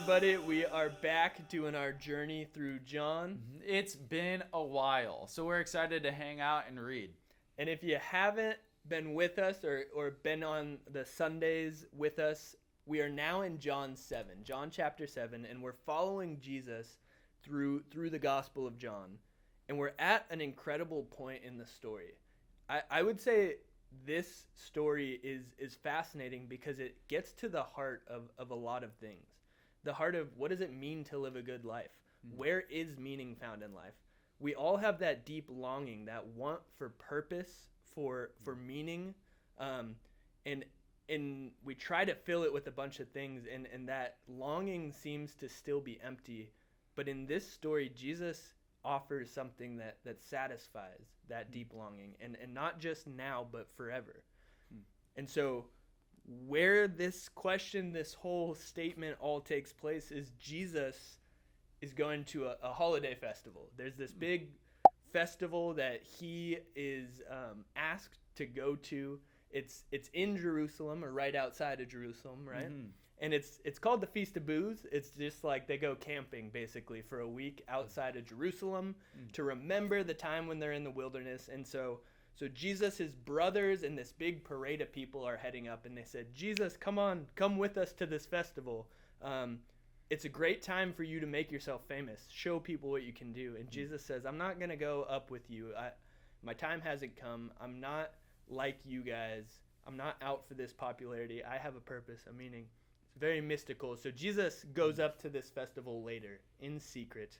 everybody. We are back doing our journey through John. It's been a while, so we're excited to hang out and read. And if you haven't been with us or been on the Sundays with us, we are now in John chapter 7, and we're following Jesus through the Gospel of John. And we're at an incredible point in the story. I would say this story is fascinating because it gets to the heart of a lot of things. The heart of what does it mean to live a good life? Mm-hmm. Where is meaning found in life? We all have that deep longing, that want for purpose, for meaning, and we try to fill it with a bunch of things, and that longing seems to still be empty. But in this story, Jesus offers something that satisfies that deep longing, and not just now, but forever. And so where this question, this whole statement all takes place is Jesus is going to a holiday festival. There's this big festival that he is asked to go to. It's in Jerusalem, or right outside of Jerusalem, right? Mm-hmm. And it's called the Feast of Booths. It's just like they go camping basically for a week outside of Jerusalem to remember the time when they're in the wilderness. And so Jesus' brothers and this big parade of people are heading up, and they said, Jesus, come with us to this festival. It's a great time for you to make yourself famous. Show people what you can do. And Jesus says, I'm not going to go up with you. My time hasn't come. I'm not like you guys. I'm not out for this popularity. I have a purpose, a meaning. It's very mystical. So Jesus goes up to this festival later in secret.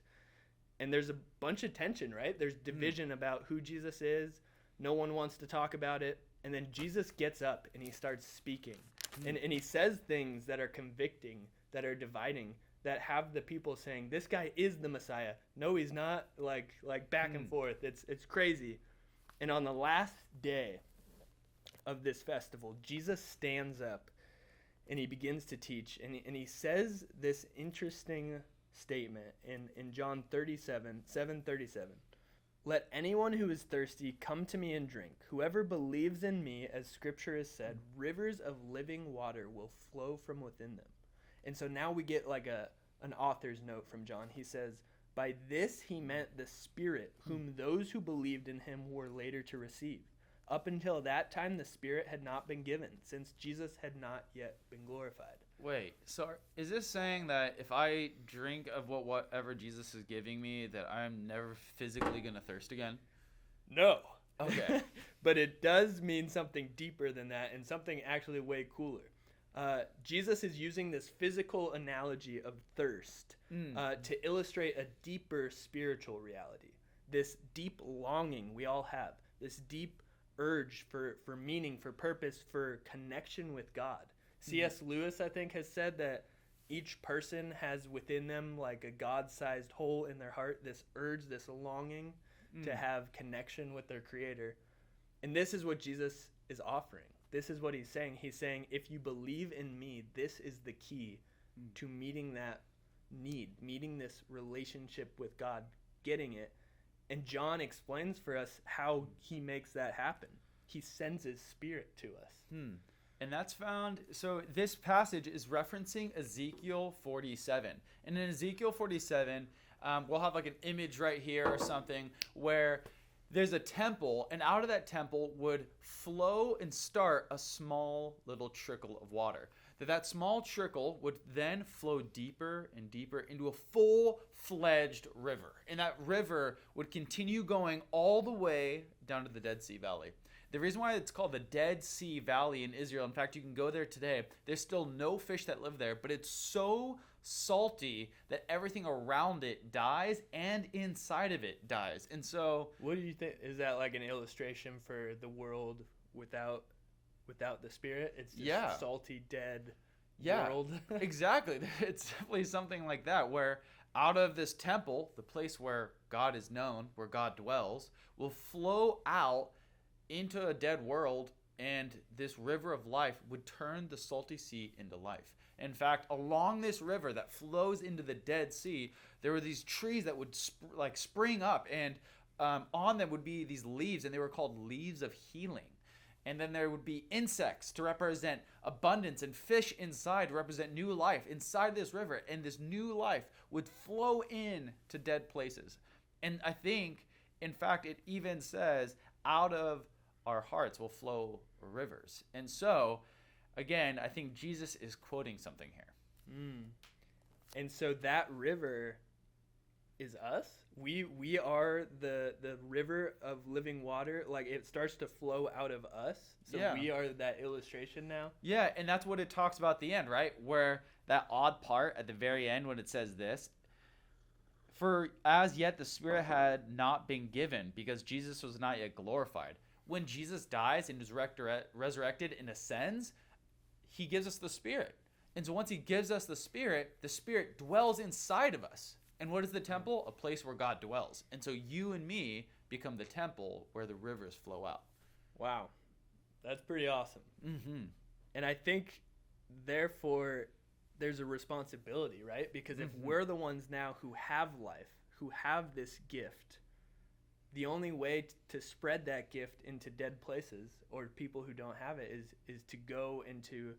And there's a bunch of tension, right? There's division about who Jesus is. No one wants to talk about it. And then Jesus gets up and he starts speaking. And he says things that are convicting, that are dividing, that have the people saying, this guy is the Messiah. No, he's not. Like back and forth. It's crazy. And on the last day of this festival, Jesus stands up and he begins to teach. And he says this interesting statement in John 7:37. Let anyone who is thirsty come to me and drink. Whoever believes in me, as scripture has said, rivers of living water will flow from within them. And so now we get like an author's note from John. He says, by this he meant the Spirit, whom those who believed in him were later to receive. Up until that time, the Spirit had not been given, since Jesus had not yet been glorified. Wait, so is this saying that if I drink of whatever Jesus is giving me, that I'm never physically going to thirst again? No. Okay. But it does mean something deeper than that, and something actually way cooler. Jesus is using this physical analogy of thirst to illustrate a deeper spiritual reality. This deep longing we all have, this deep urge for meaning, for purpose, for connection with God. C.S. Lewis, I think, has said that each person has within them like a God-sized hole in their heart, this urge, this longing to have connection with their Creator. And this is what Jesus is offering. This is what he's saying. He's saying, if you believe in me, this is the key to meeting that need, meeting this relationship with God, getting it. And John explains for us how he makes that happen. He sends his Spirit to us. And that's found, so this passage is referencing Ezekiel 47. And in Ezekiel 47, we'll have like an image right here or something where there's a temple, and out of that temple would flow and start a small little trickle of water. That small trickle would then flow deeper and deeper into a full-fledged river. And that river would continue going all the way down to the Dead Sea Valley. The reason why it's called the Dead Sea Valley in Israel, in fact, you can go there today. There's still no fish that live there, but it's so salty that everything around it dies and inside of it dies. And so, what do you think? Is that like an illustration for the world without the Spirit? It's just salty, dead world. Exactly. It's definitely something like that, where out of this temple, the place where God is known, where God dwells, will flow out into a dead world, and this river of life would turn the salty sea into life. In fact, along this river that flows into the Dead Sea, there were these trees that would spring up, and on them would be these leaves, and they were called leaves of healing. And then there would be insects to represent abundance, and fish inside to represent new life inside this river. And this new life would flow in to dead places. And I think, in fact, it even says, out of our hearts will flow rivers. And so, again, I think Jesus is quoting something here. And so that river is us. We are the river of living water. Like, it starts to flow out of us. So Yeah. we are that illustration now. Yeah, and that's what it talks about at the end, right? Where that odd part at the very end when it says this, for as yet the Spirit had not been given because Jesus was not yet glorified. When Jesus dies and is resurrected and ascends, he gives us the Spirit. And so once he gives us the Spirit dwells inside of us. And what is the temple? A place where God dwells. And so you and me become the temple where the rivers flow out. Wow. That's pretty awesome. Mm-hmm. And I think, therefore, there's a responsibility, right? Because if we're the ones now who have life, who have this gift, the only way to spread that gift into dead places or people who don't have it is to go into,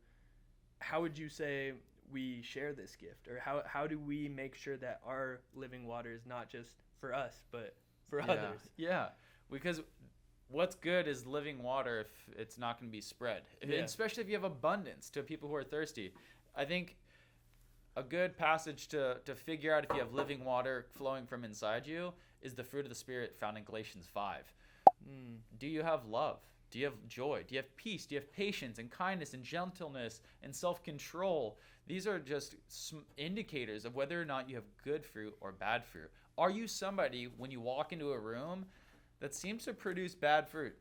how would you say we share this gift? Or how do we make sure that our living water is not just for us, but for others? Yeah, because what's good is living water if it's not going to be spread, especially if you have abundance to people who are thirsty. I think a good passage to figure out if you have living water flowing from inside you is the fruit of the Spirit found in Galatians 5. Do you have love? Do you have joy? Do you have peace? Do you have patience and kindness and gentleness and self-control? These are just indicators of whether or not you have good fruit or bad fruit. Are you somebody, when you walk into a room, that seems to produce bad fruit?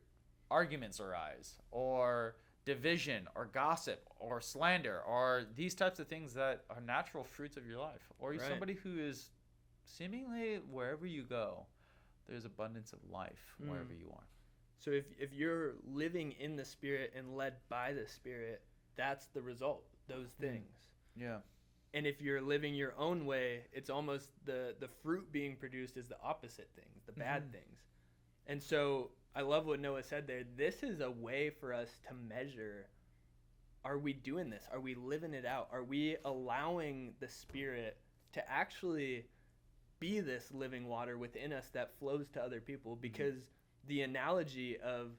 Arguments arise, or division, or gossip, or slander, or these types of things that are natural fruits of your life? Or are you somebody who is seemingly, wherever you go, there's abundance of life wherever you are? So if you're living in the Spirit and led by the Spirit, that's the result, those things. Yeah. And if you're living your own way, it's almost the fruit being produced is the opposite things, the bad things. And so I love what Noah said there. This is a way for us to measure, are we doing this? Are we living it out? Are we allowing the Spirit to actually be this living water within us that flows to other people? Because the analogy of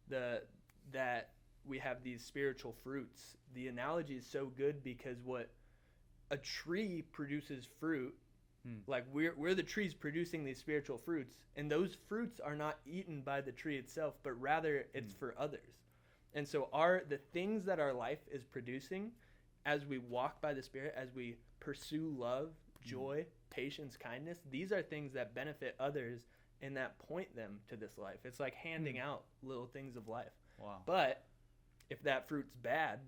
that we have these spiritual fruits, the analogy is so good because what a tree produces fruit, like we're the trees producing these spiritual fruits, and those fruits are not eaten by the tree itself, but rather it's for others. And so the things that our life is producing as we walk by the Spirit, as we pursue love, joy, patience, kindness, these are things that benefit others and that point them to this life. It's like handing out little things of life. Wow. But if that fruit's bad,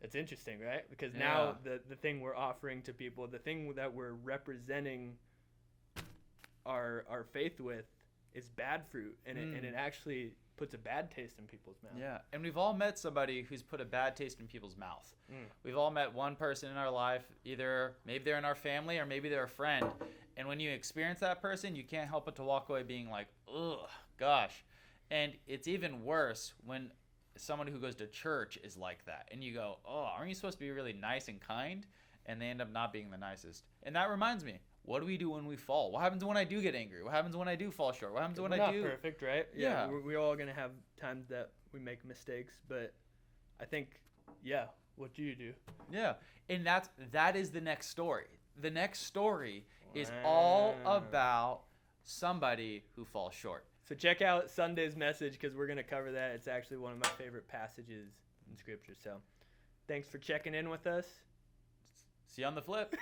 that's interesting, right? Because now the thing we're offering to people, the thing that we're representing our faith with is bad fruit, and it actually puts a bad taste in people's mouth. Yeah, and we've all met somebody who's put a bad taste in people's mouth. We've all met one person in our life, either maybe they're in our family or maybe they're a friend, and when you experience that person, you can't help but to walk away being like, ugh, gosh. And it's even worse when someone who goes to church is like that, and you go, oh, aren't you supposed to be really nice and kind? And they end up not being the nicest. And that reminds me, what do we do when we fall? What happens when I do get angry? What happens when I do fall short? What happens when I do? Not perfect, right? Yeah. We're all going to have times that we make mistakes, but I think, what do you do? Yeah, and that is the next story. The next story is all about somebody who falls short. So check out Sunday's message because we're going to cover that. It's actually one of my favorite passages in Scripture. So thanks for checking in with us. See you on the flip.